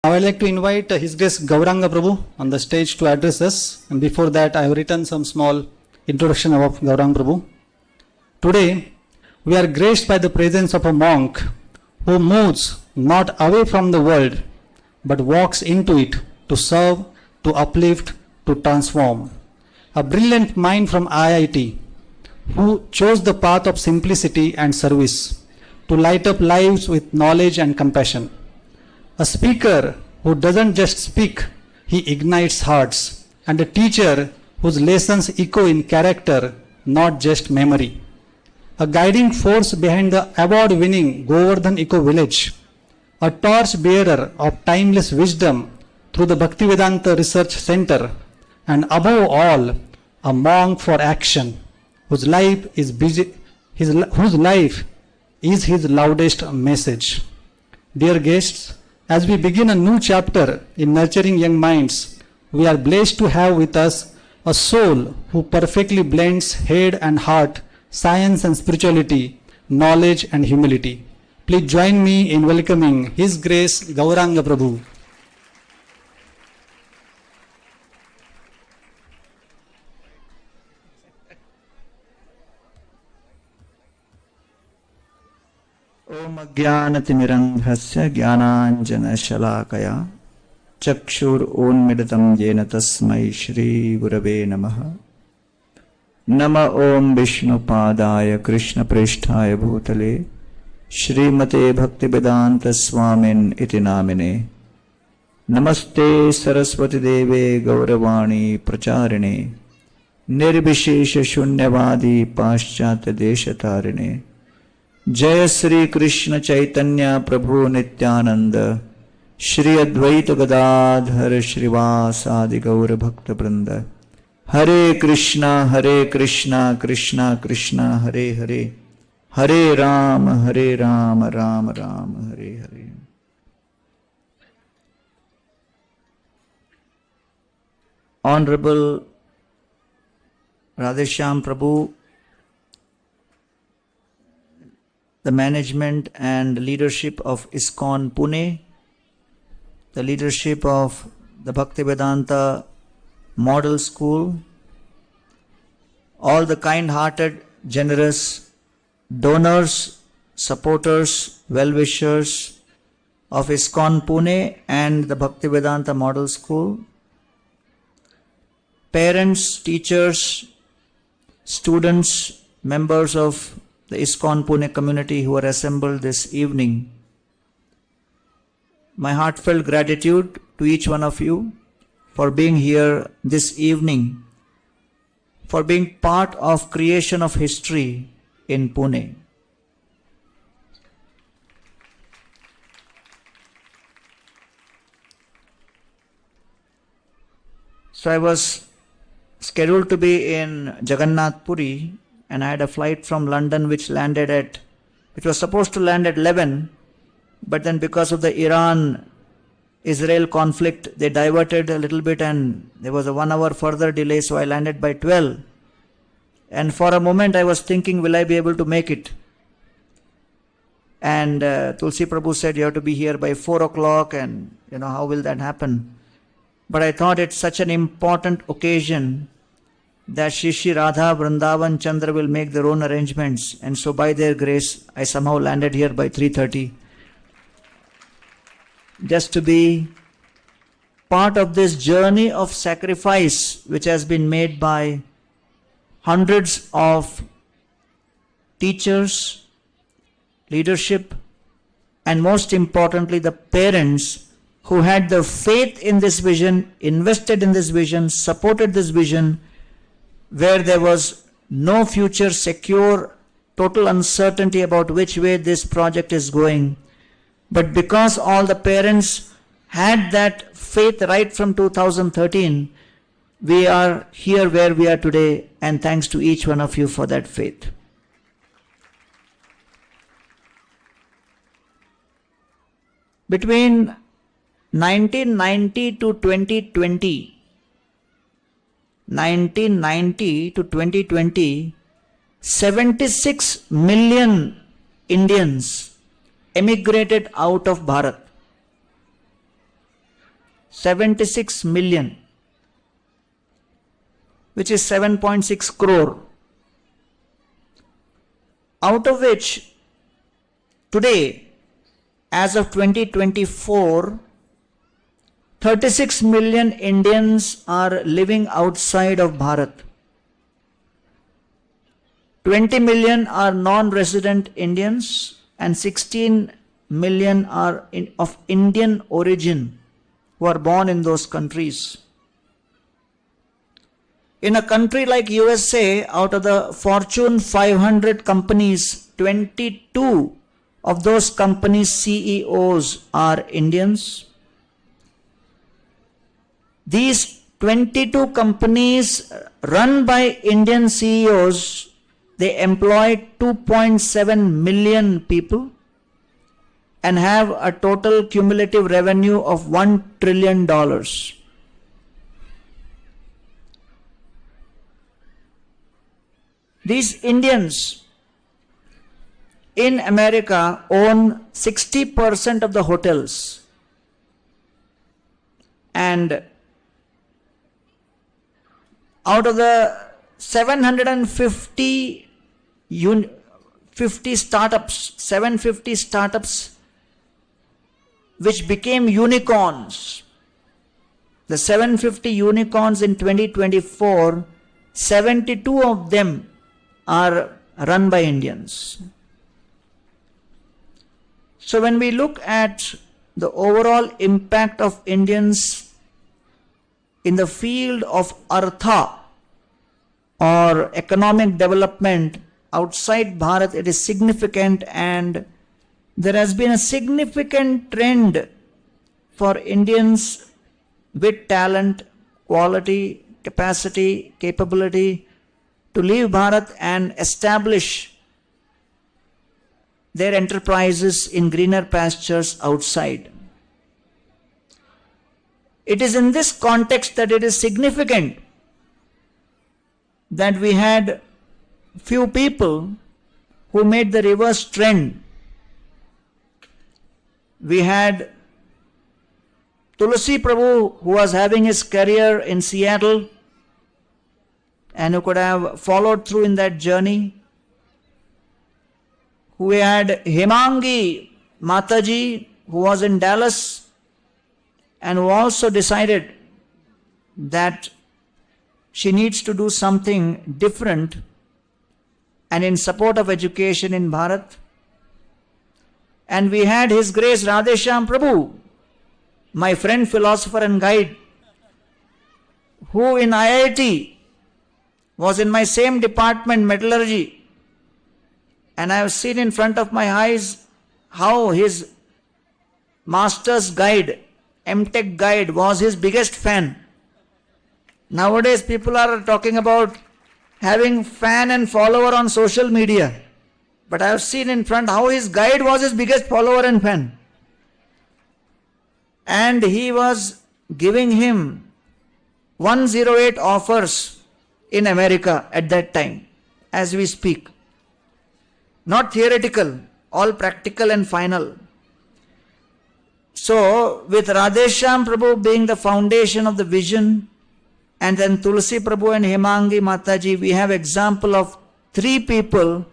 Now I would like to invite His Grace Gaurang Prabhu on the stage to address us. And before that, I have written some small introduction of Gaurang Prabhu. Today, we are graced by the presence of a monk who moves not away from the world, but walks into it to serve, to uplift, to transform. A brilliant mind from IIT who chose the path of simplicity and service to light up lives with knowledge and compassion. A speaker who doesn't just speak, he ignites hearts. And a teacher whose lessons echo in character, not just memory. A guiding force behind the award-winning Govardhan Eco Village. A torch bearer of timeless wisdom through the Bhaktivedanta Research Center. And above all, a monk for action, whose life is his loudest message. Dear guests, as we begin a new chapter in nurturing young minds, we are blessed to have with us a soul who perfectly blends head and heart, science and spirituality, knowledge and humility. Please join me in welcoming His Grace Gaurang Prabhu. Om Jnanatimirandhasya Jnananjana Shalakaya Chakshur Unmidatam Jena Tasmai Shri Gurave Namaha. Nama Om Vishnu Padaya Krishna Pristhaya Bhutale Shrimate Bhaktivedanta Swamin Iti Namine. Namaste Saraswati Deve Gauravani Pracharine Nirbishesha Shunyavadi Paschata Deshatarine. Jaya Sri Krishna Chaitanya Prabhu Nityananda Shri Advaita Gadadhar Shrivasadi Gaura Bhakta Vrinda. Hare Krishna Krishna Krishna Hare Hare Hare Rama Rama Rama Hare Hare. Honorable Radheshyam Prabhu, the management and leadership of ISKCON Pune, the leadership of the Bhaktivedanta Model School, all the kind-hearted, generous donors, supporters, well-wishers of ISKCON Pune and the Bhaktivedanta Model School, parents, teachers, students, members of the ISKCON Pune community who are assembled this evening. My heartfelt gratitude to each one of you for being here this evening, for being part of creation of history in Pune. So I was scheduled to be in Jagannath Puri, and I had a flight from London which was supposed to land at 11, but then because of the Iran-Israel conflict, they diverted a little bit and there was a 1 hour further delay, so I landed by 12. And for a moment I was thinking, will I be able to make it? And Tulsi Prabhu said, you have to be here by 4 o'clock, and how will that happen? But I thought it's such an important occasion that Shri Radha, Vrindavan, Chandra will make their own arrangements, and so by their grace I somehow landed here by 3:30, just to be part of this journey of sacrifice which has been made by hundreds of teachers, leadership, and most importantly the parents who had the faith in this vision, invested in this vision, supported this vision, where there was no future secure, total uncertainty about which way this project is going. But because all the parents had that faith right from 2013, we are here where we are today, and thanks to each one of you for that faith. Between 1990 to 2020, 76 million Indians emigrated out of Bharat. 76 million, which is 7.6 crore. Out of which, today, as of 2024, 36 million Indians are living outside of Bharat. 20 million are non-resident Indians and 16 million are of Indian origin who are born in those countries. In a country like USA, out of the Fortune 500 companies, 22 of those companies' CEOs are Indians. These 22 companies run by Indian CEOs, they employ 2.7 million people and have a total cumulative revenue of $1 trillion. These Indians in America own 60% of the hotels, and out of the 750 startups which became unicorns, the 750 unicorns in 2024, 72 of them are run by Indians. So when we look at the overall impact of Indians in the field of artha or economic development outside Bharat, it is significant, and there has been a significant trend for Indians with talent, quality, capacity, capability to leave Bharat and establish their enterprises in greener pastures outside. It is in this context that it is significant that we had few people who made the reverse trend. We had Tulsi Prabhu, who was having his career in Seattle and who could have followed through in that journey. We had Hemangi Mataji, who was in Dallas and who also decided that she needs to do something different and in support of education in Bharat. And we had His Grace Radheshyam Prabhu, my friend, philosopher and guide, who in IIT was in my same department, metallurgy, and I have seen in front of my eyes how his master's guide, MTech guide, was his biggest fan. Nowadays people are talking about having fan and follower on social media, but I have seen in front how his guide was his biggest follower and fan. And he was giving him 108 offers in America at that time, as we speak. Not theoretical, all practical and final. So, with Radheshyam Prabhu being the foundation of the vision, and then Tulsi Prabhu and Hemangi Mataji, we have example of 3 people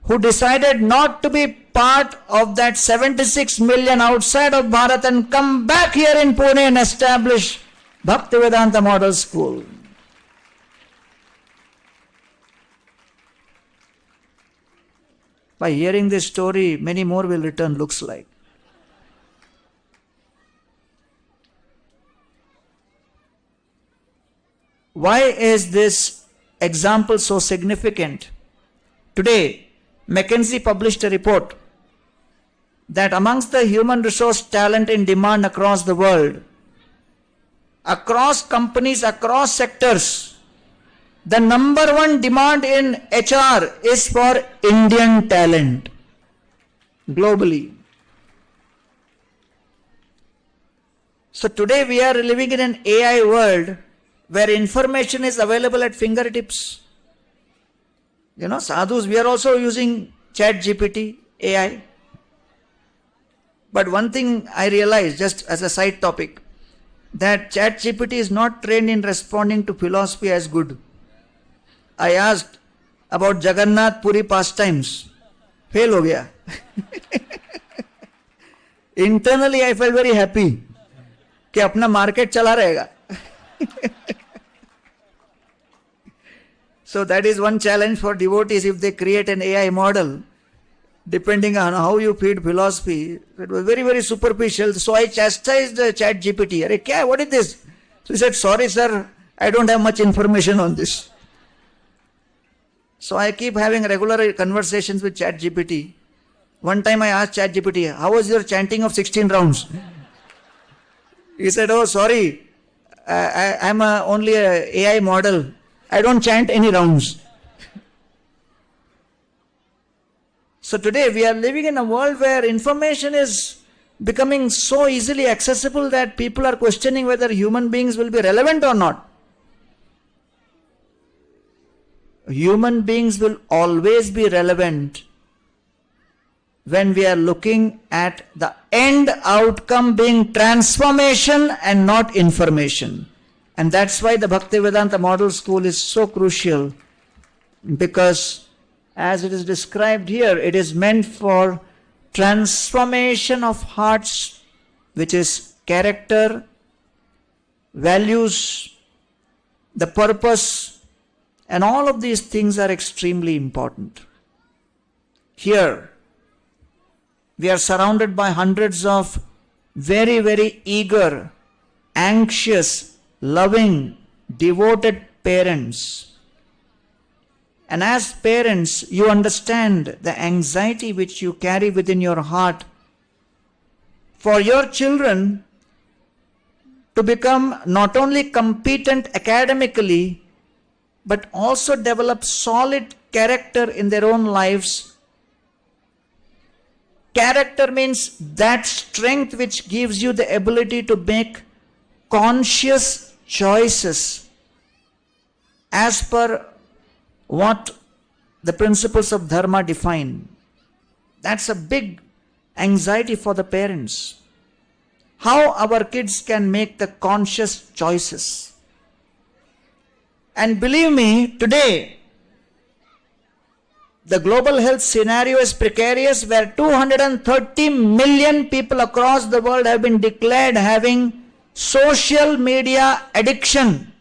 who decided not to be part of that 76 million outside of Bharat and come back here in Pune and establish Bhaktivedanta Model School. By hearing this story, many more will return, looks like. Why is this example so significant? Today, McKinsey published a report that amongst the human resource talent in demand across the world, across companies, across sectors, the number 1 demand in HR is for Indian talent globally. So today we are living in an AI world where information is available at fingertips. You know, sadhus, we are also using ChatGPT, AI. But one thing I realized, just as a side topic, that ChatGPT is not trained in responding to philosophy as good. I asked about Jagannath Puri pastimes. Fail ho gaya. Internally I felt very happy कि अपना market चला रहेगा. So that is one challenge for devotees if they create an AI model. Depending on how you feed philosophy, it was very, very superficial. So I chastised the ChatGPT. Arey kya? What is this? So he said, sorry sir, I don't have much information on this. So I keep having regular conversations with ChatGPT. One time I asked ChatGPT, how was your chanting of 16 rounds? He said, oh sorry, I'm only an AI model. I don't chant any rounds. So today we are living in a world where information is becoming so easily accessible that people are questioning whether human beings will be relevant or not. Human beings will always be relevant when we are looking at the end outcome being transformation and not information. And that's why the Bhaktivedanta Model School is so crucial, because as it is described here, it is meant for transformation of hearts, which is character, values, the purpose, and all of these things are extremely important. Here, we are surrounded by hundreds of very, very eager, anxious, loving, devoted parents. And as parents, you understand the anxiety which you carry within your heart for your children to become not only competent academically, but also develop solid character in their own lives. Character means that strength which gives you the ability to make conscious choices as per what the principles of dharma define. That's a big anxiety for the parents. How our kids can make the conscious choices. And believe me, today, the global health scenario is precarious, where 230 million people across the world have been declared having social media addiction.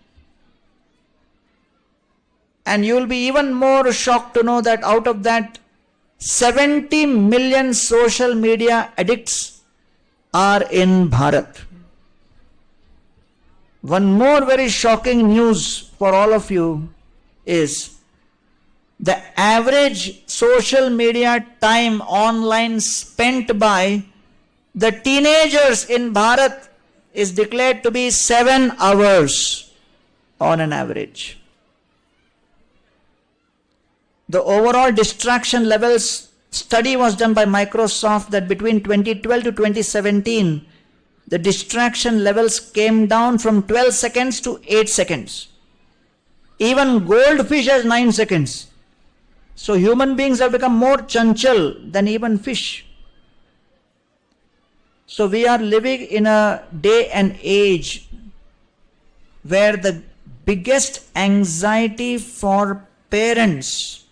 And you will be even more shocked to know that out of that, 70 million social media addicts are in Bharat. One more very shocking news for all of you is the average social media time online spent by the teenagers in Bharat is declared to be 7 hours on an average. The overall distraction levels study was done by Microsoft that between 2012 to 2017, the distraction levels came down from 12 seconds to 8 seconds. Even goldfish has 9 seconds. So human beings have become more chanchal than even fish. So we are living in a day and age where the biggest anxiety for parents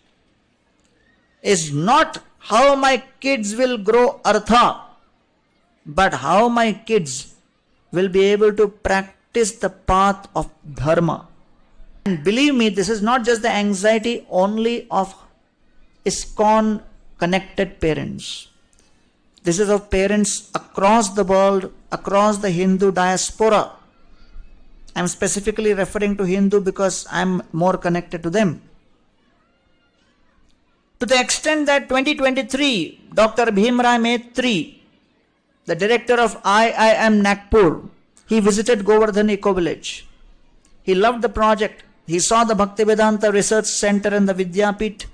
is not how my kids will grow artha, but how my kids will be able to practice the path of dharma. And believe me, this is not just the anxiety only of ISKCON connected parents. This is of parents across the world, across the Hindu diaspora. I am specifically referring to Hindu because I am more connected to them. To the extent that 2023, Dr. Bhimrai Maitri, the director of IIM Nagpur, he visited Govardhan Eco Village. He loved the project. He saw the Bhaktivedanta Research Center and the Vidyapit.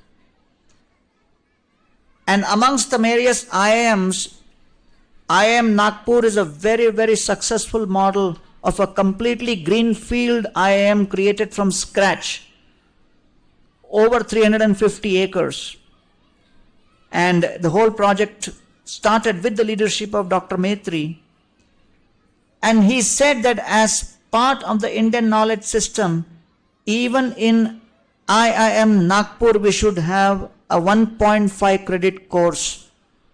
And amongst the various IIMs, IIM Nagpur is a very, very successful model of a completely greenfield IIM created from scratch. Over 350 acres. And the whole project started with the leadership of Dr. Maitri. And he said that as part of the Indian knowledge system, even in IIM Nagpur, we should have a 1.5 credit course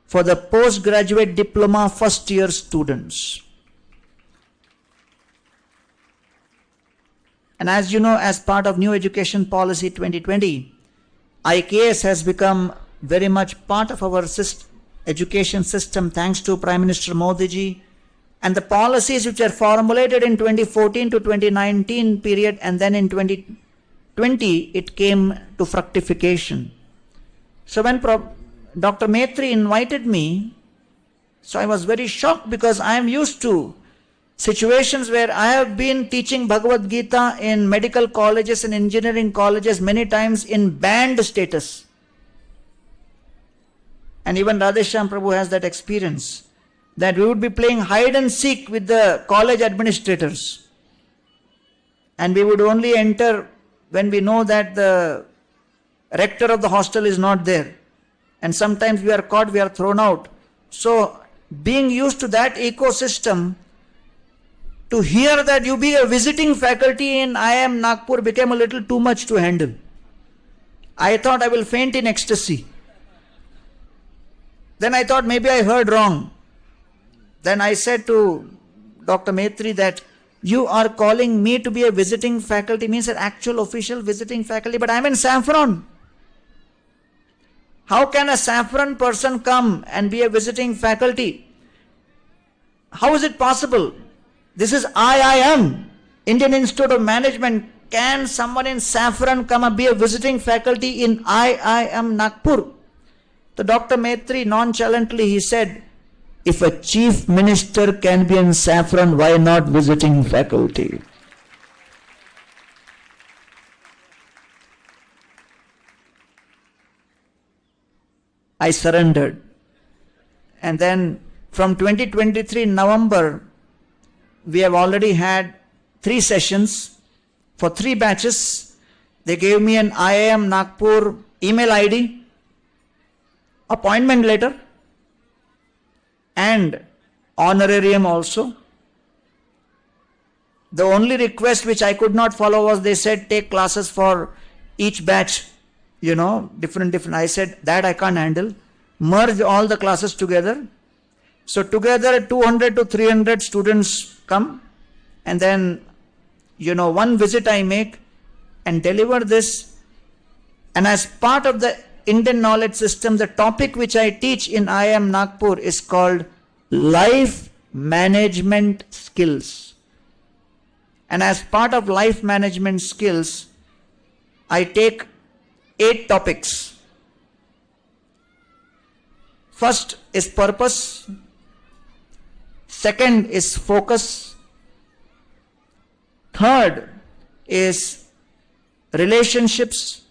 for the postgraduate diploma first year students. And as you know, as part of New Education Policy 2020, IKS has become very much part of our education system thanks to Prime Minister Modi ji, and the policies which are formulated in 2014 to 2019 period, and then in 2020 it came to fructification. So when Dr. Maitri invited me, so I was very shocked because I am used to situations where I have been teaching Bhagavad Gita in medical colleges and engineering colleges many times in band status. And even Radheshyam Prabhu has that experience, that we would be playing hide and seek with the college administrators. And we would only enter when we know that the rector of the hostel is not there. And sometimes we are caught, we are thrown out. So being used to that ecosystem, to hear that you be a visiting faculty in IIM Nagpur became a little too much to handle. I thought I will faint in ecstasy. Then I thought maybe I heard wrong. Then I said to Dr. Maitri that you are calling me to be a visiting faculty, means an actual official visiting faculty, but I am in Saffron. How can a Saffron person come and be a visiting faculty? How is it possible? This is IIM, Indian Institute of Management. Can someone in Saffron come and be a visiting faculty in IIM Nagpur? So Dr. Maitri nonchalantly he said, if a chief minister can be in Saffron, why not visiting faculty? I surrendered. And then from 2023 November, we have already had 3 sessions for 3 batches. They gave me an IIM Nagpur email ID, appointment letter, and honorarium also. The only request which I could not follow was they said take classes for each batch, different. I said that I can't handle. Merge all the classes together. So together 200 to 300 students come, and then, one visit I make and deliver this. And as part of the Indian knowledge system, the topic which I teach in IIM Nagpur is called life management skills. And as part of life management skills, I take 8 topics. First is purpose. Second is focus. Third is relationships.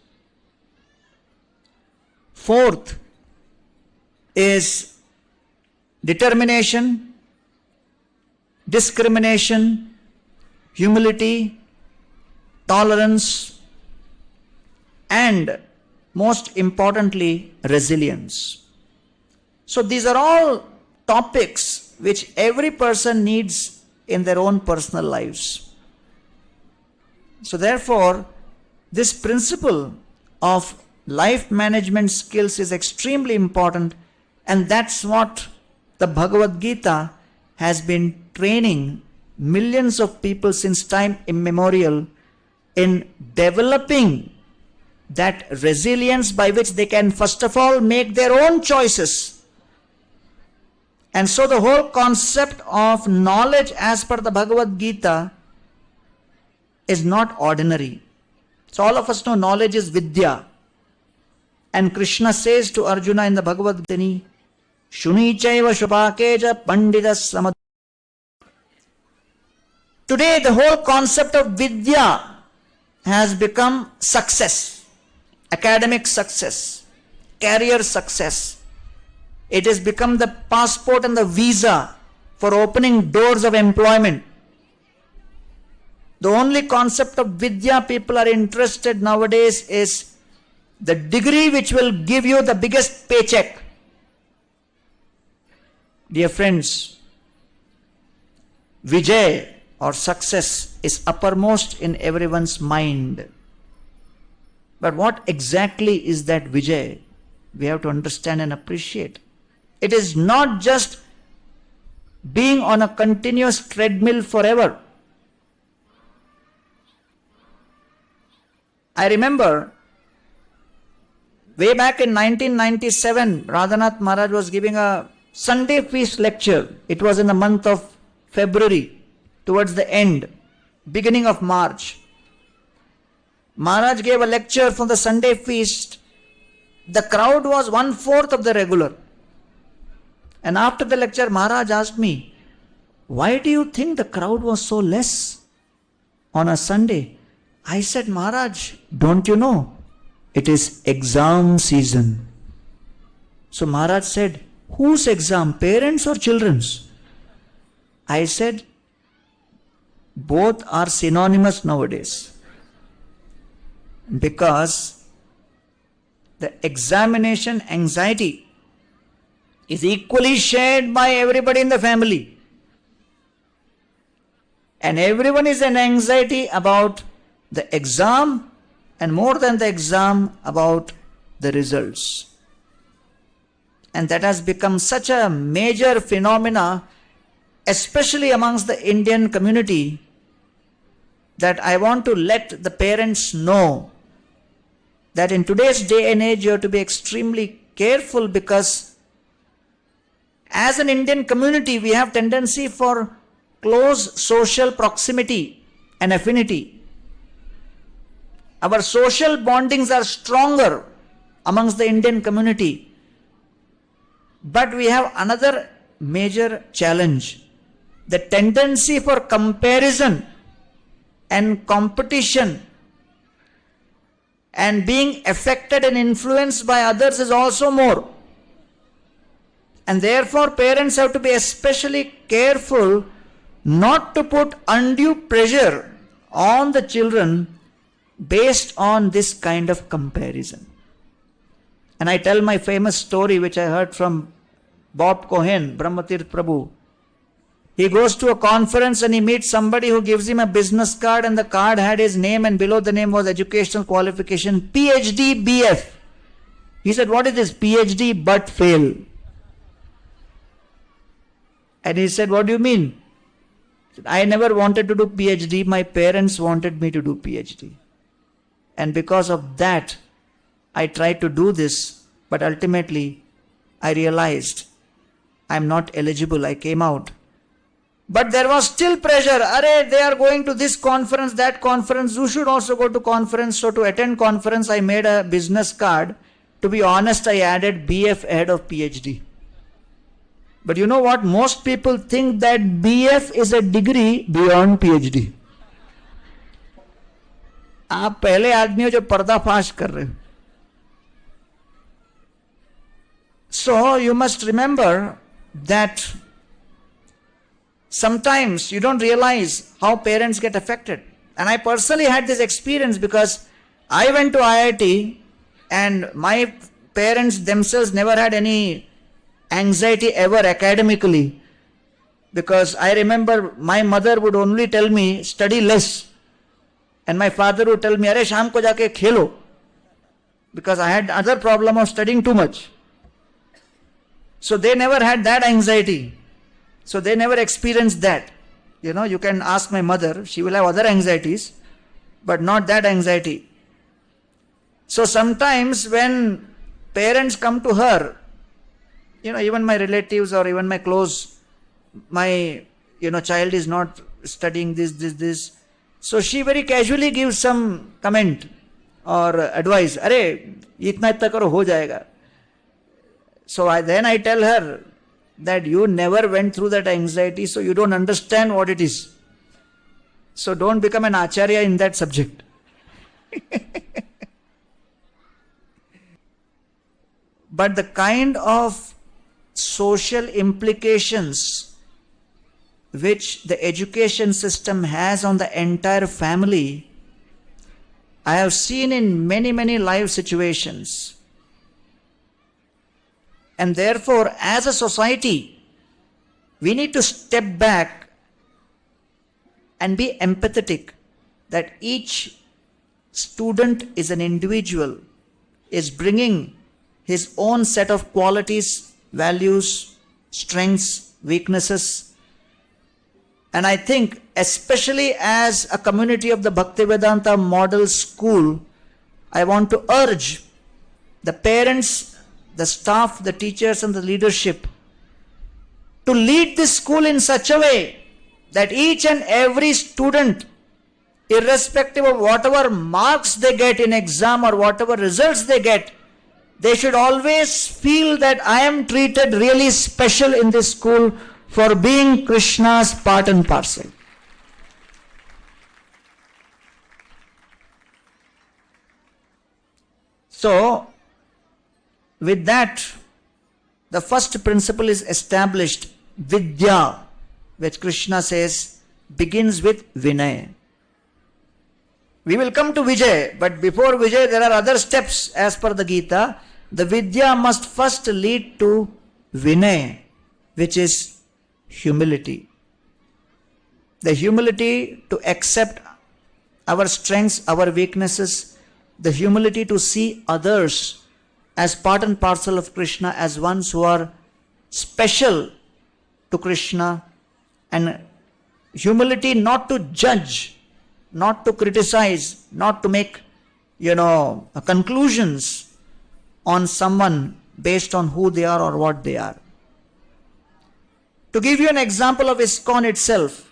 Fourth is determination, discrimination, humility, tolerance, and most importantly, resilience. So these are all topics which every person needs in their own personal lives. So therefore, this principle of life management skills is extremely important, and that's what the Bhagavad Gita has been training millions of people since time immemorial in developing that resilience by which they can first of all make their own choices. And so the whole concept of knowledge as per the Bhagavad Gita is not ordinary. So all of us know knowledge is Vidya. And Krishna says to Arjuna in the Bhagavad Gita, Shunichaiva Shupakeja Pandita Samad. Today the whole concept of Vidya has become success, academic success, career success. It has become the passport and the visa for opening doors of employment. The only concept of Vidya people are interested nowadays is the degree which will give you the biggest paycheck. Dear friends, Vijay or success is uppermost in everyone's mind. But what exactly is that Vijay? We have to understand and appreciate. It is not just being on a continuous treadmill forever. I remember way back in 1997, Radhanath Maharaj was giving a Sunday feast lecture. It was in the month of February, towards the end, beginning of March. Maharaj gave a lecture for the Sunday feast. The crowd was 1/4 of the regular. And after the lecture, Maharaj asked me, why do you think the crowd was so less on a Sunday? I said, Maharaj, don't you know? It is exam season. So Maharaj said, whose exam, parents or children's? I said, both are synonymous nowadays. Because the examination anxiety is equally shared by everybody in the family. And everyone is in anxiety about the exam, and more than the exam, about the results. And that has become such a major phenomena, especially amongst the Indian community, that I want to let the parents know that in today's day and age you have to be extremely careful, because as an Indian community we have tendency for close social proximity and affinity. Our social bondings are stronger amongst the Indian community. But we have another major challenge. The tendency for comparison and competition and being affected and influenced by others is also more. And therefore parents have to be especially careful not to put undue pressure on the children based on this kind of comparison. And I tell my famous story which I heard from Bob Cohen, Brahmatirth Prabhu. He goes to a conference and he meets somebody who gives him a business card, and the card had his name and below the name was educational qualification PhD BF. He said, what is this? PhD but fail. And he said, what do you mean? He said, I never wanted to do PhD. My parents wanted me to do PhD. And because of that, I tried to do this, but ultimately I realized I'm not eligible. I came out. But there was still pressure. Arey, they are going to this conference, that conference. You should also go to conference. So to attend conference, I made a business card. To be honest, I added BF ahead of PhD. But you know what? Most people think that BF is a degree beyond PhD. आप पहले आदमी हो जो पर्दाफाश कर रहे हो. So you must remember that sometimes you don't realize how parents get affected. And I personally had this experience because I went to IIT and my parents themselves never had any anxiety ever academically. Because I remember my mother would only tell me, study less. And my father would tell me, Arey, sham ko jaake khelo. Because I had other problem of studying too much. So they never had that anxiety. So they never experienced that. You know, you can ask my mother, she will have other anxieties, but not that anxiety. So sometimes when parents come to her, you know, even my relatives or even my close, my, child is not studying this. So she very casually gives some comment or advice. Arey, itna karo ho jayega. So then I tell her that you never went through that anxiety, so you don't understand what it is. So don't become an acharya in that subject. But the kind of social implications which the education system has on the entire family, I have seen in many, many life situations. And therefore, as a society, we need to step back and be empathetic that each student is an individual, is bringing his own set of qualities, values, strengths, weaknesses. And I think, especially as a community of the Bhaktivedanta Model School, I want to urge the parents, the staff, the teachers and the leadership to lead this school in such a way that each and every student, irrespective of whatever marks they get in exam or whatever results they get, they should always feel that I am treated really special in this school for being Krishna's part and parcel. So, with that, the first principle is established. Vidya, which Krishna says, begins with Vinay. We will come to Vijay, but before Vijay there are other steps as per the Gita. The Vidya must first lead to Vinay, which is humility. The humility to accept our strengths, our weaknesses, the humility to see others as part and parcel of Krishna, as ones who are special to Krishna, and humility not to judge, not to criticize, not to make, conclusions on someone based on who they are or what they are. To give you an example of ISKCON itself,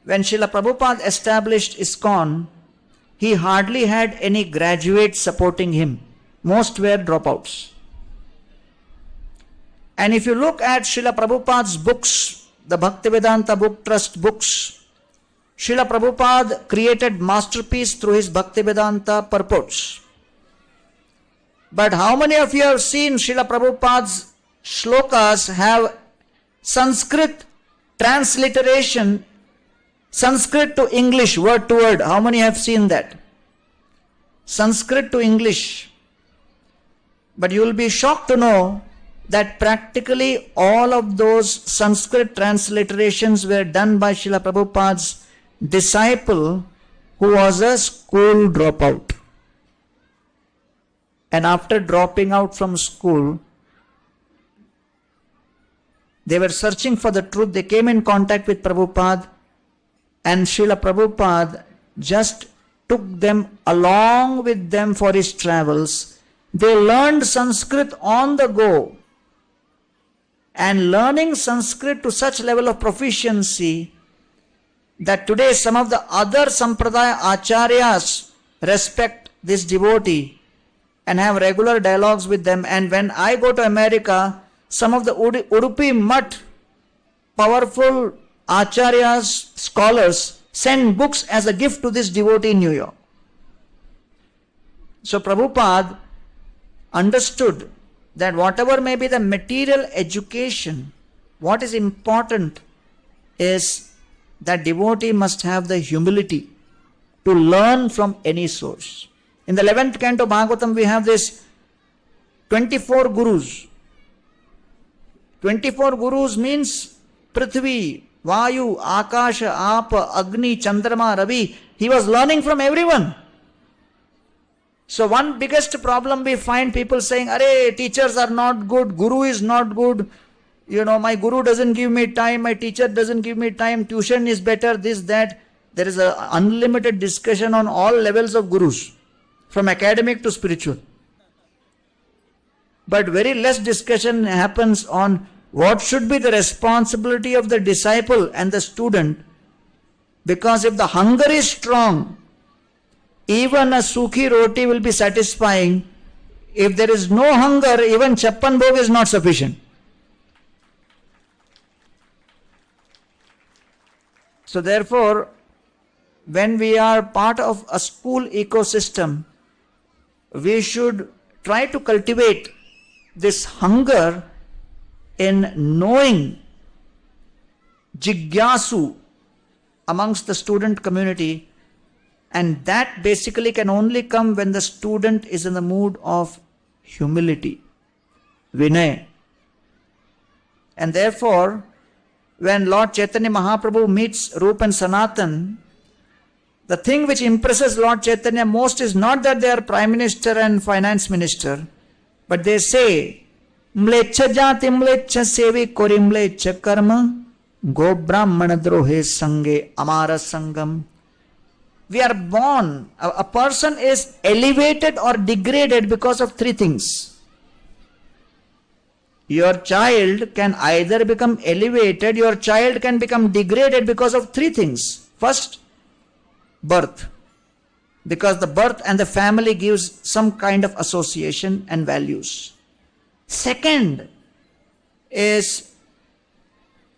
when Srila Prabhupada established ISKCON, he hardly had any graduates supporting him. Most were dropouts. And if you look at Srila Prabhupada's books, the Bhaktivedanta Book Trust books, Srila Prabhupada created masterpiece through his Bhaktivedanta purports. But how many of you have seen Srila Prabhupada's shlokas have Sanskrit transliteration, Sanskrit to English, word to word? How many have seen that? Sanskrit to English. But you will be shocked to know that practically all of those Sanskrit transliterations were done by Srila Prabhupada's disciple, who was a school dropout. And after dropping out from school, they were searching for the truth. They came in contact with Prabhupada, and Srila Prabhupada just took them along with them for his travels. They learned Sanskrit on the go. And learning Sanskrit to such level of proficiency that today some of the other Sampradaya Acharyas respect this devotee and have regular dialogues with them. And when I go to America, some of the Udupi Mutt powerful Acharyas, scholars, send books as a gift to this devotee in New York. So Prabhupada understood that whatever may be the material education, what is important is that devotee must have the humility to learn from any source. In the 11th canto Bhagavatam, we have this 24 gurus. 24 gurus means Prithvi, Vayu, Akasha, Apa, Agni, Chandrama, Ravi. He was learning from everyone. So one biggest problem we find people saying, "Arey, teachers are not good, guru is not good, my guru doesn't give me time, my teacher doesn't give me time, tuition is better, this, that." There is an unlimited discussion on all levels of gurus, from academic to spiritual. But very less discussion happens on what should be the responsibility of the disciple and the student. Because if the hunger is strong, even a sukhi roti will be satisfying. If there is no hunger, even chappan bhog is not sufficient. So therefore, when we are part of a school ecosystem, we should try to cultivate this hunger in knowing, jigyasu amongst the student community. And that basically can only come when the student is in the mood of humility, Vinay. And therefore, when Lord Chaitanya Mahaprabhu meets Rupa and Sanatan, the thing which impresses Lord Chaitanya most is not that they are Prime Minister and Finance Minister, but they say, Mlecha jati mlecha sevi kori mlecha karma, go brahmana drohe sange amara sangam. We are born, a person is elevated or degraded because of three things. Your child can either become elevated, your child can become degraded because of three things. First, birth. Because the birth and the family gives some kind of association and values. Second is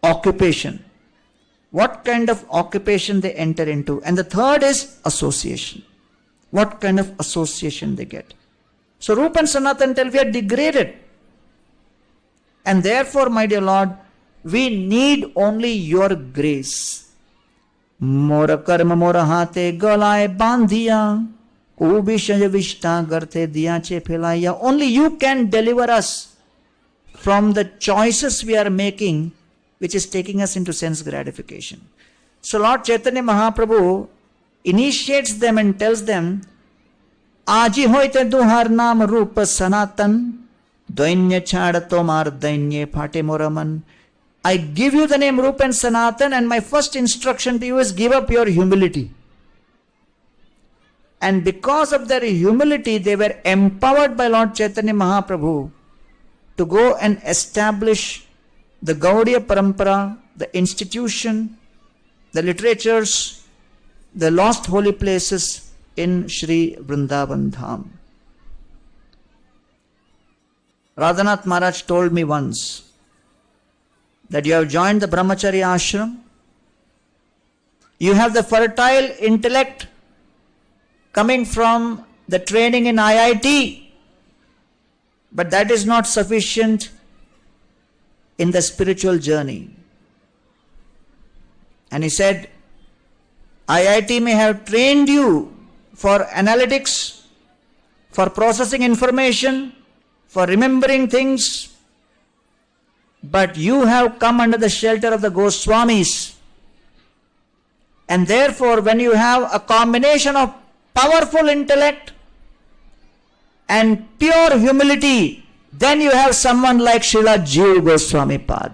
occupation. What kind of occupation they enter into. And the third is association. What kind of association they get. So Rupa and Sanatan tell we are degraded. And therefore, my dear Lord, we need only your grace. Mora karma mora hate galai bandhiya, ubishaya vishta garte diyache philaya. Only you can deliver us from the choices we are making, which is taking us into sense gratification. So Lord Chaitanya Mahaprabhu initiates them and tells them, Aji hoite duhar naam rupa sanatan, Dainya chada tomar dainya phate moraman. I give you the name Rupa and Sanatan, and my first instruction to you is give up your humility. And because of their humility, they were empowered by Lord Chaitanya Mahaprabhu to go and establish the Gaudiya Parampara, the institution, the literatures, the lost holy places in Sri Vrindavan Dham. Radhanath Maharaj told me once that you have joined the Brahmacharya ashram, you have the fertile intellect coming from the training in IIT, but that is not sufficient in the spiritual journey. And he said, IIT may have trained you for analytics, for processing information, for remembering things, but you have come under the shelter of the Goswamis. And therefore, when you have a combination of powerful intellect and pure humility, then you have someone like Srila Jiva Goswami Pad.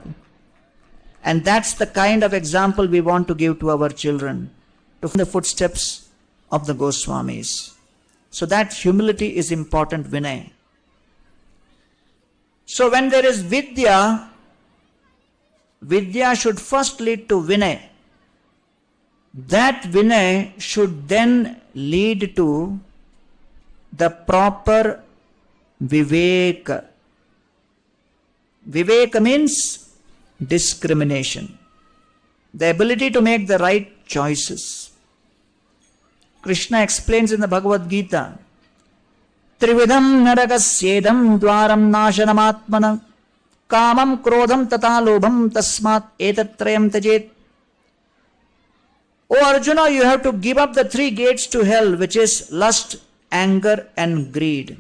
And that's the kind of example we want to give to our children, to follow the footsteps of the Goswamis. So that humility is important, Vinay. So when there is Vidya, Vidya should first lead to Vinay. That Vinay should then lead to the proper Viveka. Viveka means discrimination. The ability to make the right choices. Krishna explains in the Bhagavad Gita, Trividam naragasyedam dwaram nasanamatmana kamam krodham tata lobham tasmat etatrayam tajet. O Arjuna, you have to give up the three gates to hell, which is lust, anger and greed.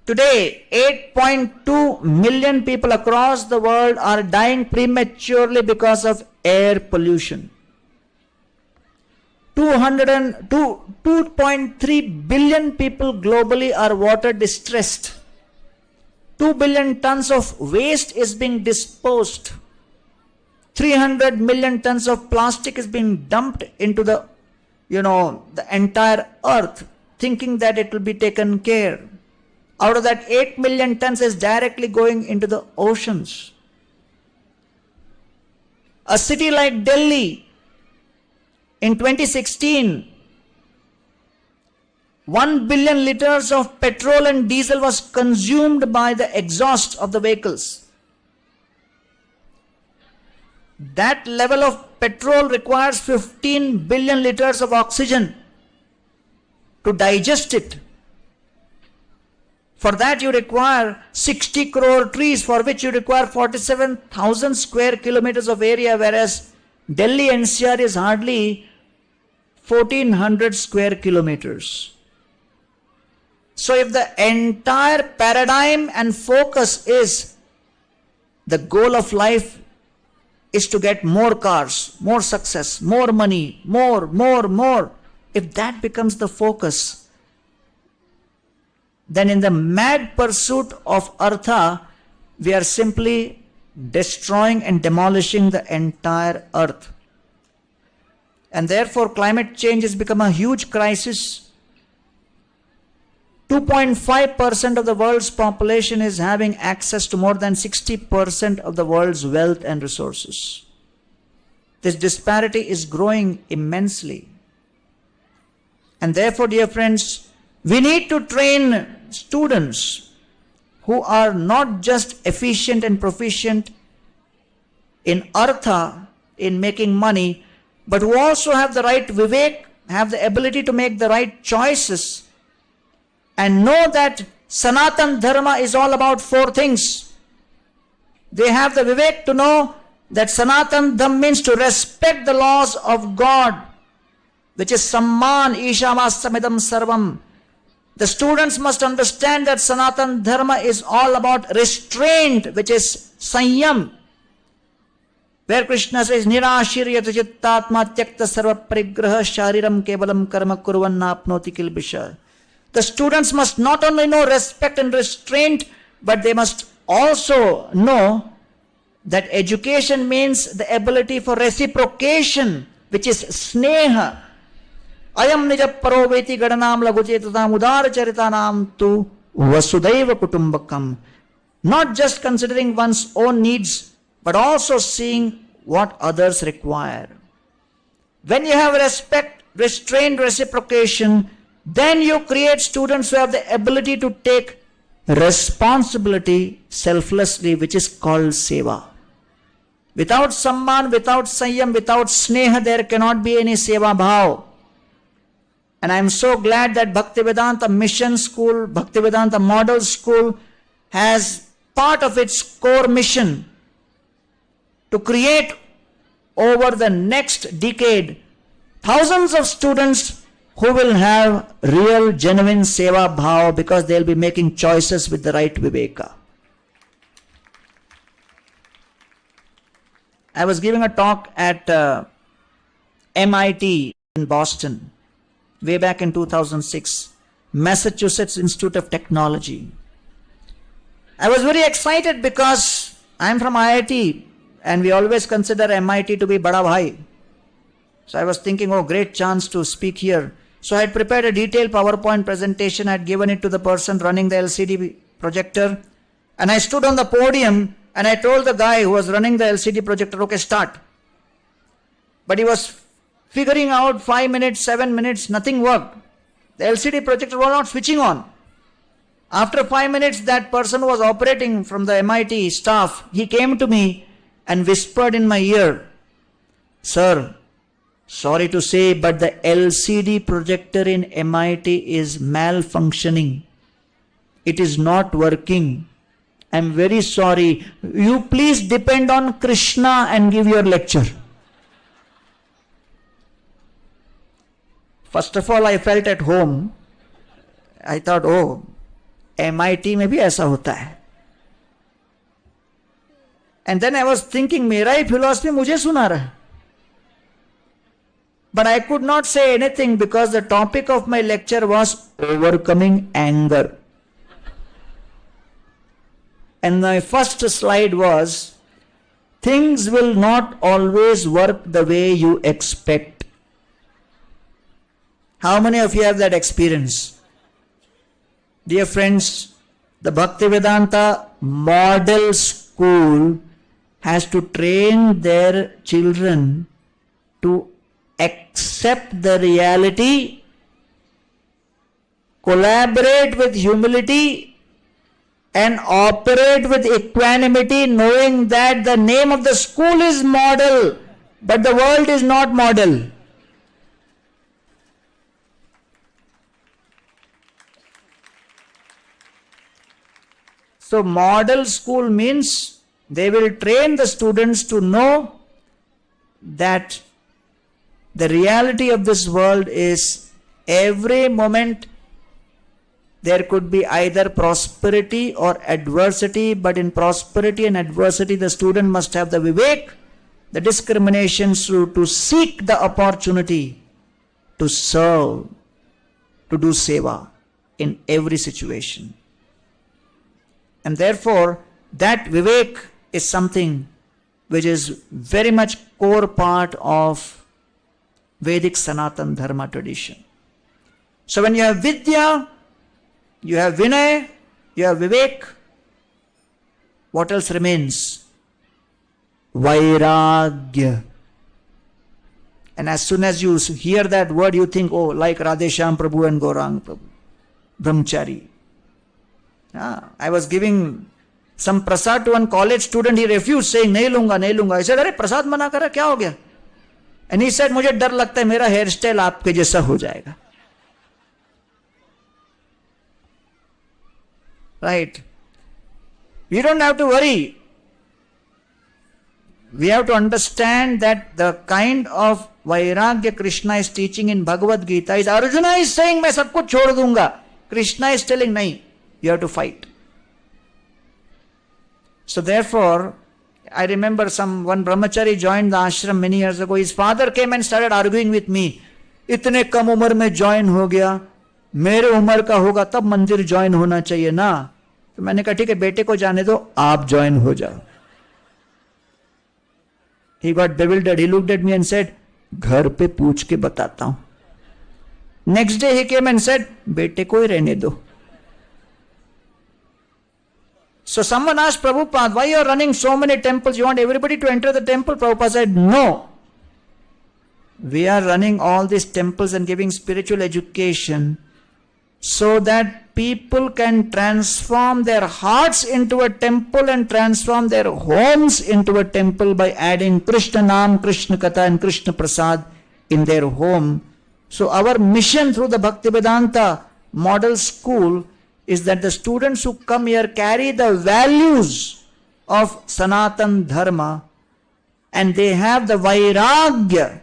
Today, 8.2 million people across the world are dying prematurely because of air pollution. 2.3 billion people globally are water distressed. 2 billion tons of waste is being disposed. 300 million tons of plastic is being dumped into the entire earth, thinking that it will be taken care. Out of that, 8 million tons is directly going into the oceans. A city like Delhi, in 2016, 1 billion liters of petrol and diesel was consumed by the exhaust of the vehicles. That level of petrol requires 15 billion liters of oxygen to digest it. For that you require 60 crore trees, for which you require 47,000 square kilometers of area, whereas Delhi NCR is hardly 1400 square kilometers. So if the entire paradigm and focus is the goal of life is to get more cars, more success, more money, more. If that becomes the focus, then in the mad pursuit of artha, we are simply destroying and demolishing the entire earth. And therefore climate change has become a huge crisis. 2.5% of the world's population is having access to more than 60% of the world's wealth and resources. This disparity is growing immensely. And therefore, dear friends, we need to train students who are not just efficient and proficient in artha, in making money, but who also have the right vivek, have the ability to make the right choices, and know that Sanatan Dharma is all about four things. They have the vivek to know that Sanatan Dharma means to respect the laws of God, which is Samman Ishamastamidam Sarvam. The students must understand that Sanatan Dharma is all about restraint, which is Sanyam, where Krishna says, Nirashiryata Chittatma Tyakta Sarva Parigraha Shariram Kevalam Karma Kurvan Napnoti Kilbisha. The students must not only know respect and restraint, but they must also know that education means the ability for reciprocation, which is sneha. Ayam nija paroveti gadanam laguchetatam udara charitanam tu vasudaiva kutumbakam. Not just considering one's own needs, but also seeing what others require. When you have respect, restraint, reciprocation, then you create students who have the ability to take responsibility selflessly, which is called seva. Without samman, without sanyam, without sneha, there cannot be any seva bhav. And I am so glad that Bhaktivedanta Mission School, Bhaktivedanta Model School has part of its core mission to create over the next decade thousands of students who will have real, genuine seva bhav, because they'll be making choices with the right viveka. I was giving a talk at MIT in Boston way back in 2006, Massachusetts Institute of Technology. I was very excited because I'm from IIT and we always consider MIT to be Bada Bhai. So I was thinking, oh, great chance to speak here. So I had prepared a detailed PowerPoint presentation. I had given it to the person running the LCD projector. And I stood on the podium and I told the guy who was running the LCD projector, okay, start. But he was figuring out 5 minutes, 7 minutes, nothing worked. The LCD projector was not switching on. After 5 minutes, that person who was operating from the MIT staff, he came to me and whispered in my ear, sir, sorry to say, but the LCD projector in MIT is malfunctioning. It is not working. I'm very sorry. You please depend on Krishna and give your lecture. First of all, I felt at home. I thought, oh, MIT में भी ऐसा होता है. And then I was thinking, मेरा ही philosophy मुझे सुना रहा है. But I could not say anything because the topic of my lecture was overcoming anger. And my first slide was, things will not always work the way you expect. How many of you have that experience? Dear friends, the Bhaktivedanta Model School has to train their children to accept the reality, collaborate with humility, and operate with equanimity, knowing that the name of the school is model, but the world is not model. So model school means they will train the students to know that the reality of this world is every moment there could be either prosperity or adversity, but in prosperity and adversity the student must have the vivek the discriminations, to seek the opportunity to serve, to do seva in every situation. And therefore, that Vivek is something which is very much core part of Vedic Sanatan Dharma tradition. So when you have Vidya, you have Vinay, you have Vivek, what else remains? Vairagya. And as soon as you hear that word, you think, oh, like Radheshyam Prabhu and Gaurang Prabhu, Brahmachari. I was giving some prasad to one college student, he refused, saying, nahi lunga. I said, अरे प्रसाद मना करा, क्या हो गया? And he said, मुझे डर लगता है मेरा हेयर स्टाइल आपके जैसा हो जाएगा. Right? We don't have to worry. We have to understand that the kind of Vairagya Krishna is teaching in Bhagavad Gita is Arjuna is saying, मैं सब कुछ छोड़ दूंगा. Krishna is telling, nahi, you have to fight. So therefore, I remember one brahmachari joined the ashram many years ago. His father came and started arguing with me. इतने कम उम्र में join हो गया, मेरे उम्र का होगा तब मंदिर join होना चाहिए ना. तो मैंने कहा ठीक है बेटे को जाने दो, आप join हो जाओ. He got bewildered. He looked at me and said, घर पे पूछ के बताता हूं. Next day he came and said, बेटे को ही रहने दो. So someone asked Prabhupada, why you are running so many temples? You want everybody to enter the temple? Prabhupada said, no. We are running all these temples and giving spiritual education so that people can transform their hearts into a temple and transform their homes into a temple by adding Krishna Nam, Krishna Katha and Krishna Prasad in their home. So our mission through the Bhaktivedanta Model School is that the students who come here carry the values of Sanatan Dharma and they have the Vairagya,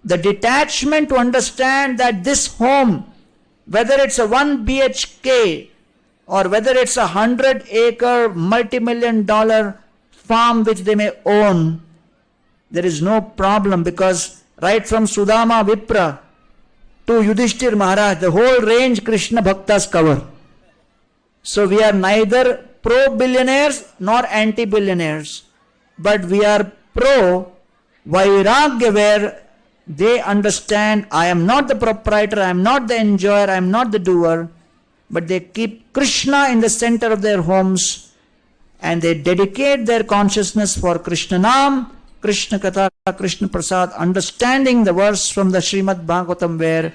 the detachment to understand that this home, whether it's a 1 BHK or whether it's a 100-acre multi-million-dollar farm which they may own, there is no problem because right from Sudama Vipra to Yudhishthir Maharaj, the whole range Krishna Bhaktas cover. So we are neither pro-billionaires nor anti-billionaires, but we are pro-Vairagya where they understand I am not the proprietor, I am not the enjoyer, I am not the doer, but they keep Krishna in the center of their homes and they dedicate their consciousness for Krishna Nam, Krishna Katha, Krishna Prasad, understanding the verse from the Srimad Bhagavatam where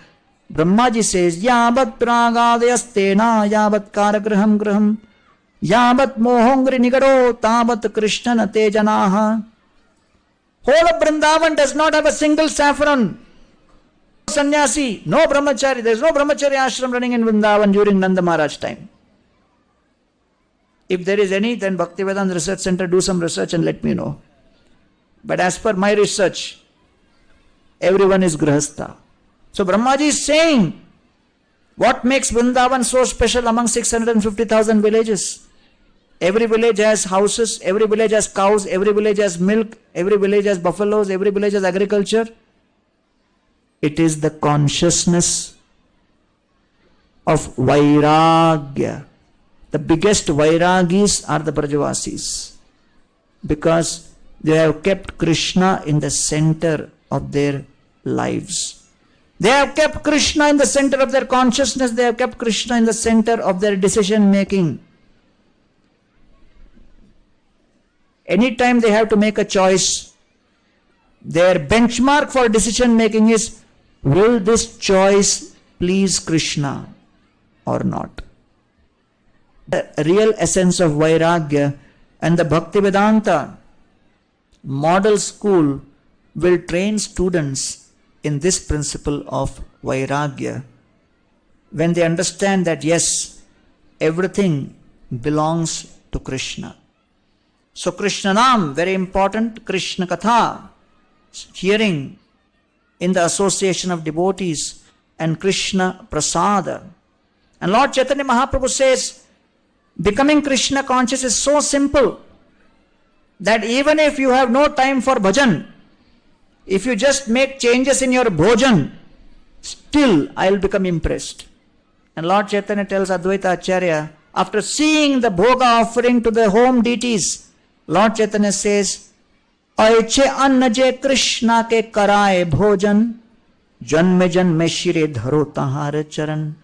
Brahmaji says, Yabat pragadayastena, yabat karagraham graham, yabat mohongri nigaro, tabat Krishna nate janaha. Whole of Vrindavan does not have a single saffron. Sannyasi, no brahmachari. There is no brahmachari ashram running in Vrindavan during Nanda Maharaj time. If there is any, then Bhaktivedanta Research Center do some research and let me know. But as per my research, everyone is grahastha. So Brahmaji is saying, what makes Vrindavan so special among 650,000 villages? Every village has houses, every village has cows, every village has milk, every village has buffaloes, every village has agriculture. It is the consciousness of Vairagya. The biggest Vairagis are the Brajavasis because they have kept Krishna in the center of their lives. They have kept Krishna in the center of their consciousness. They have kept Krishna in the center of their decision making. Anytime they have to make a choice, their benchmark for decision making is, will this choice please Krishna or not? The real essence of Vairagya and the Bhaktivedanta Model School will train students in this principle of Vairagya. When they understand that yes, everything belongs to Krishna. So Krishna Nam, very important, Krishna Katha, hearing in the association of devotees, and Krishna Prasada. And Lord Chaitanya Mahaprabhu says, becoming Krishna conscious is so simple that even if you have no time for bhajan, If you just make changes in your bhojan, still I will become impressed. And Lord Chaitanya tells Advaita Acharya, after seeing the bhoga offering to the home deities, Lord Chaitanya says, Aiche annaje Krishna ke karaye bhojan, janme janme shire dharo tahar charan.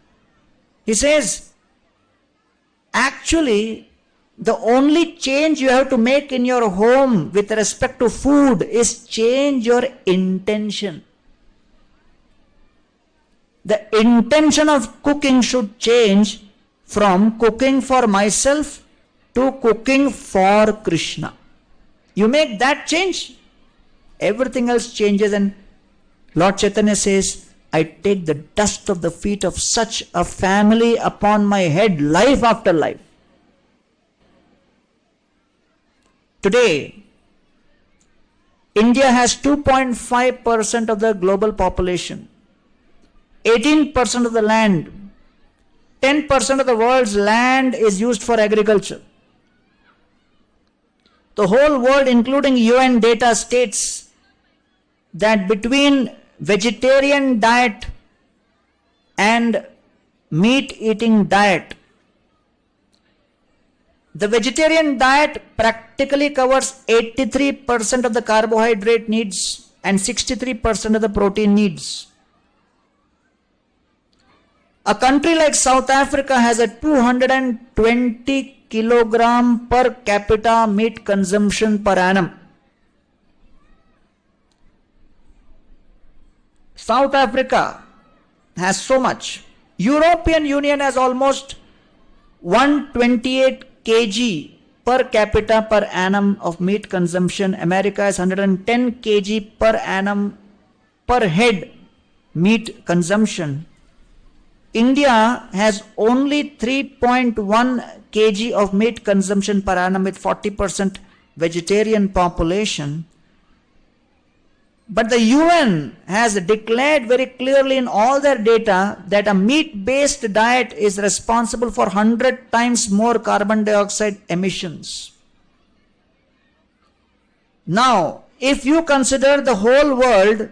He says, actually, the only change you have to make in your home with respect to food is change your intention. The intention of cooking should change from cooking for myself to cooking for Krishna. You make that change, everything else changes. And Lord Chaitanya says, I take the dust of the feet of such a family upon my head, life after life. Today, India has 2.5% of the global population, 18% of the land, 10% of the world's land is used for agriculture. The whole world, including UN data, states that between vegetarian diet and meat eating diet, the vegetarian diet practically covers 83% of the carbohydrate needs and 63% of the protein needs. A country like South Africa has a 220 kilogram per capita meat consumption per annum. South Africa has so much. European Union has almost 128 kg per capita per annum of meat consumption. America has 110 kg per annum per head meat consumption. India has only 3.1 kg of meat consumption per annum with 40% vegetarian population. But the UN has declared very clearly in all their data that a meat-based diet is responsible for 100 times more carbon dioxide emissions. Now, if you consider the whole world,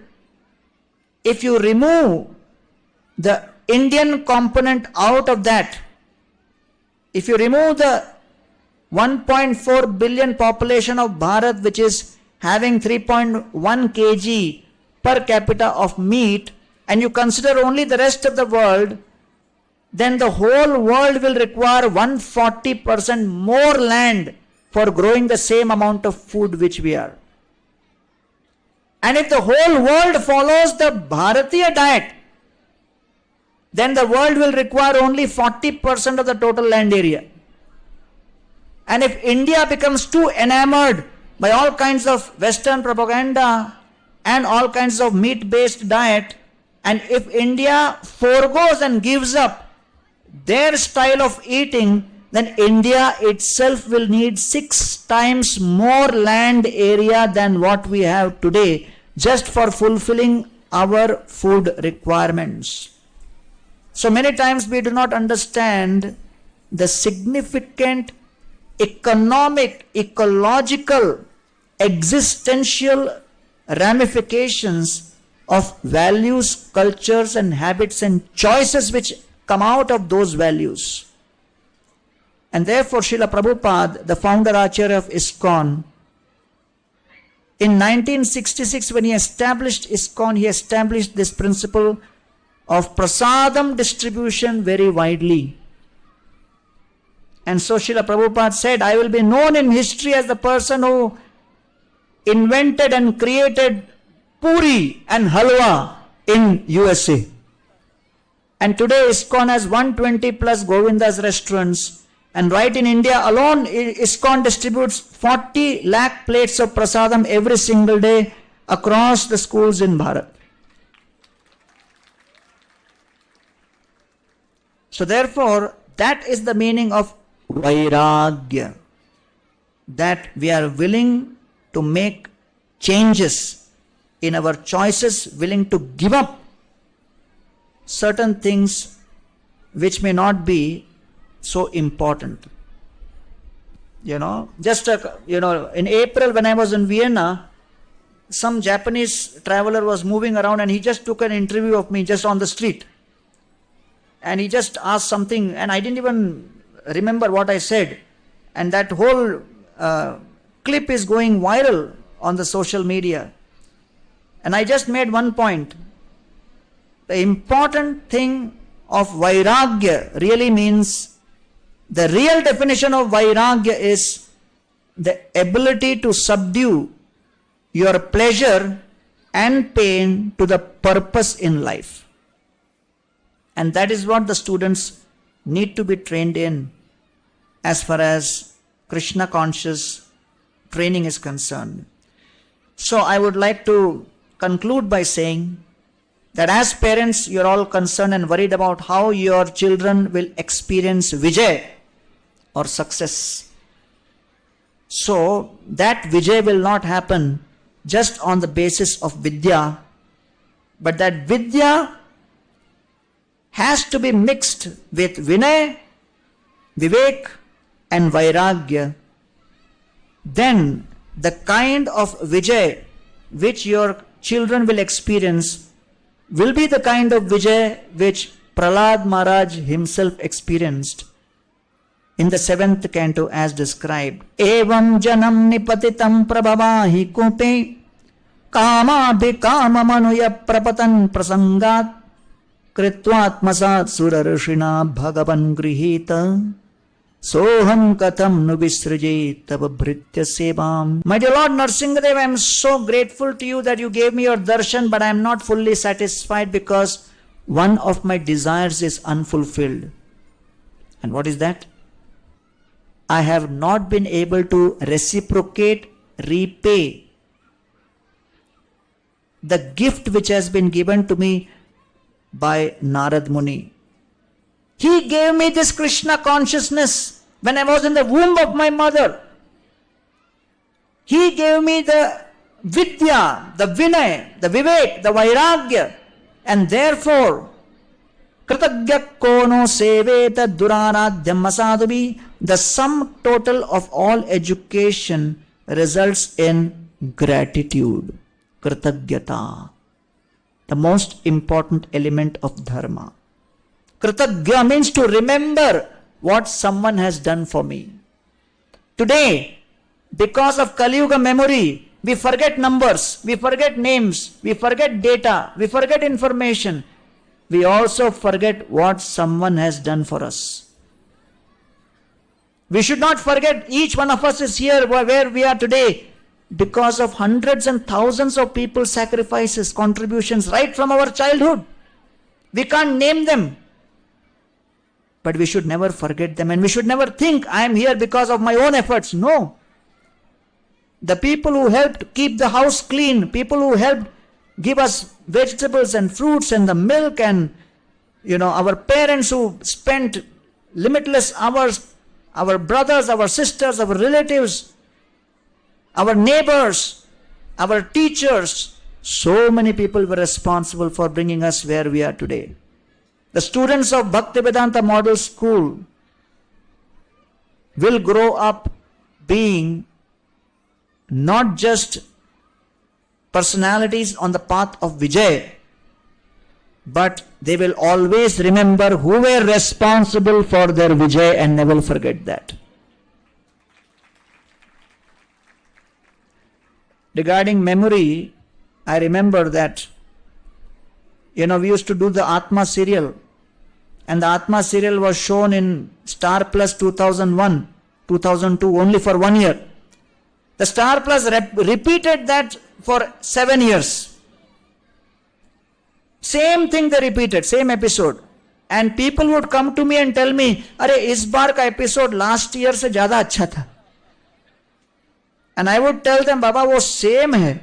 if you remove the Indian component out of that, if you remove the 1.4 billion population of Bharat, which is having 3.1 kg per capita of meat, and you consider only the rest of the world, then the whole world will require 140% more land for growing the same amount of food which we are. And if the whole world follows the Bharatiya diet, then the world will require only 40% of the total land area. And if India becomes too enamored by all kinds of Western propaganda and all kinds of meat-based diet, and if India forgoes and gives up their style of eating, then India itself will need 6 times more land area than what we have today, just for fulfilling our food requirements. So many times we do not understand the significant economic, ecological, existential ramifications of values, cultures and habits and choices which come out of those values. And therefore Srila Prabhupada, the founder Acharya of ISKCON, in 1966 when he established ISKCON, he established this principle of prasadam distribution very widely. And so Srila Prabhupada said, I will be known in history as the person who invented and created puri and halwa in USA. And today ISKCON has 120 plus Govindas restaurants. And right in India alone, ISKCON distributes 40 lakh plates of prasadam every single day across the schools in Bharat. So therefore, that is the meaning of Vairagya. That we are willing to make changes in our choices, willing to give up certain things which may not be so important. In April when I was in Vienna, some Japanese traveler was moving around and he just took an interview of me just on the street. And he just asked something and I didn't even remember what I said. And that whole clip is going viral on the social media. And I just made one point. The important thing of Vairagya really means, the real definition of Vairagya is the ability to subdue your pleasure and pain to the purpose in life. And that is what the students need to be trained in as far as Krishna conscious training is concerned. So I would like to conclude by saying that as parents, you're all concerned and worried about how your children will experience Vijay or success. So that Vijay will not happen just on the basis of Vidya, but that Vidya has to be mixed with Vinay, Vivek and Vairagya. Then the kind of Vijay which your children will experience will be the kind of Vijay which Prahlad Maharaj himself experienced in the 7th canto as described. Evam janam nipatitam prabhavahi kupe kamabhikama manuya prapatan prasangat kritvatmasat surarishina bhagavan grihita soham katham nu visraje tava bhritya sevam. My dear Lord Narsingadev, I am so grateful to you that you gave me your darshan, but I am not fully satisfied because one of my desires is unfulfilled. And what is that? I have not been able to reciprocate, repay the gift which has been given to me by Narad Muni. He gave me this Krishna consciousness when I was in the womb of my mother. He gave me the Vidya, the Vinay, the Vivek, the Vairagya, and therefore Kritagya kono seveta duraradhyam asadubhi. The sum total of all education results in gratitude, Kritagyata, the most important element of dharma. Kritagya means to remember what someone has done for me. Today, because of Kali Yuga memory, we forget numbers, we forget names, we forget data, we forget information. We also forget what someone has done for us. We should not forget each one of us is here where we are today because of hundreds and thousands of people's sacrifices, contributions right from our childhood. We can't name them. But we should never forget them, and we should never think I am here because of my own efforts. No. The people who helped keep the house clean, people who helped give us vegetables and fruits and the milk, and our parents who spent limitless hours, our brothers, our sisters, our relatives, our neighbors, our teachers, so many people were responsible for bringing us where we are today. The students of Bhaktivedanta Model School will grow up being not just personalities on the path of Vijay, but they will always remember who were responsible for their Vijay and never forget that. Regarding memory, I remember that we used to do the Atma serial, and the Atma serial was shown in Star Plus 2001, 2002, only for 1 year. The Star Plus repeated that for 7 years. Same thing they repeated, same episode. And people would come to me and tell me, "Arey, is baar ka episode last year se zyada acha tha." And I would tell them, "Baba, wo same hai."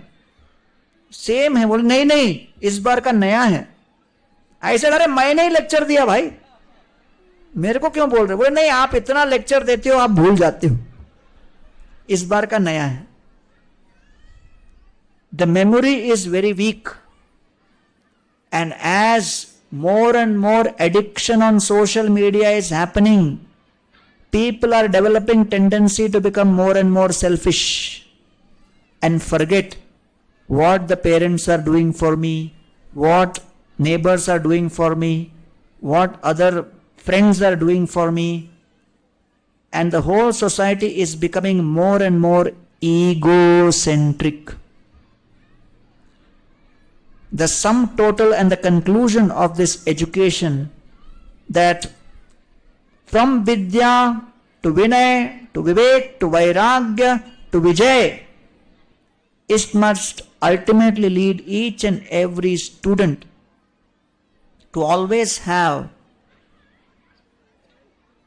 Same है। बोले नहीं नहीं इस बार का नया है। ऐसे अरे मैंने ही लेक्चर दिया भाई, मेरे को क्यों बोल रहे? बोले नहीं आप इतना लेक्चर देते हो आप भूल जाते हो, इस बार का नया है। The memory is very weak, and as more and more addiction on social media is happening, people are developing tendency to become more and more selfish and forget what the parents are doing for me, what neighbors are doing for me, what other friends are doing for me, and the whole society is becoming more and more egocentric. The sum total and the conclusion of this education, that from Vidya to Vinay to Vivek to Vairagya to Vijay, it must ultimately lead each and every student to always have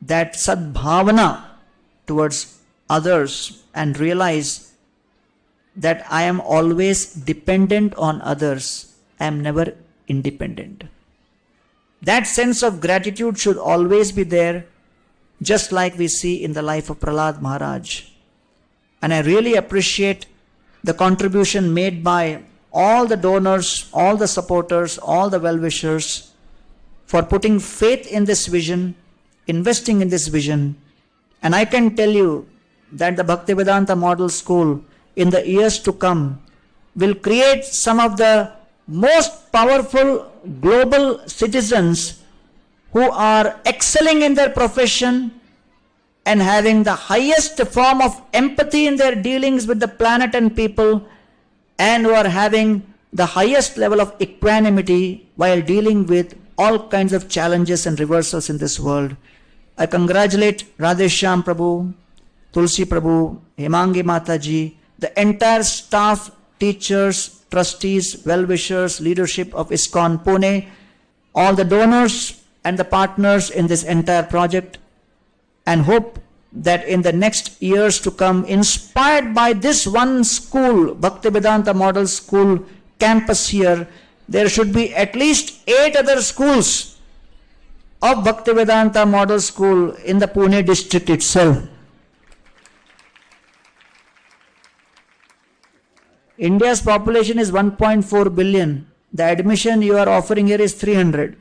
that sadbhavana towards others and realize that I am always dependent on others. I am never independent. That sense of gratitude should always be there, just like we see in the life of Prahlad Maharaj. And I really appreciate the contribution made by all the donors, all the supporters, all the well-wishers for putting faith in this vision, investing in this vision. And I can tell you that the Bhaktivedanta Model School in the years to come will create some of the most powerful global citizens who are excelling in their profession and having the highest form of empathy in their dealings with the planet and people, and who are having the highest level of equanimity while dealing with all kinds of challenges and reversals in this world. I congratulate Radheshyam Prabhu, Tulsi Prabhu, Hemangi Mataji, the entire staff, teachers, trustees, well-wishers, leadership of ISKCON Pune, all the donors and the partners in this entire project, and hope that in the next years to come, inspired by this one school, Bhaktivedanta Model School campus here, there should be at least 8 other schools of Bhaktivedanta Model School in the Pune district itself. India's population is 1.4 billion. The admission you are offering here is 300.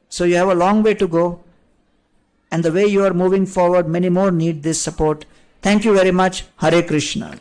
So you have a long way to go. And the way you are moving forward, many more need this support. Thank you very much. Hare Krishna.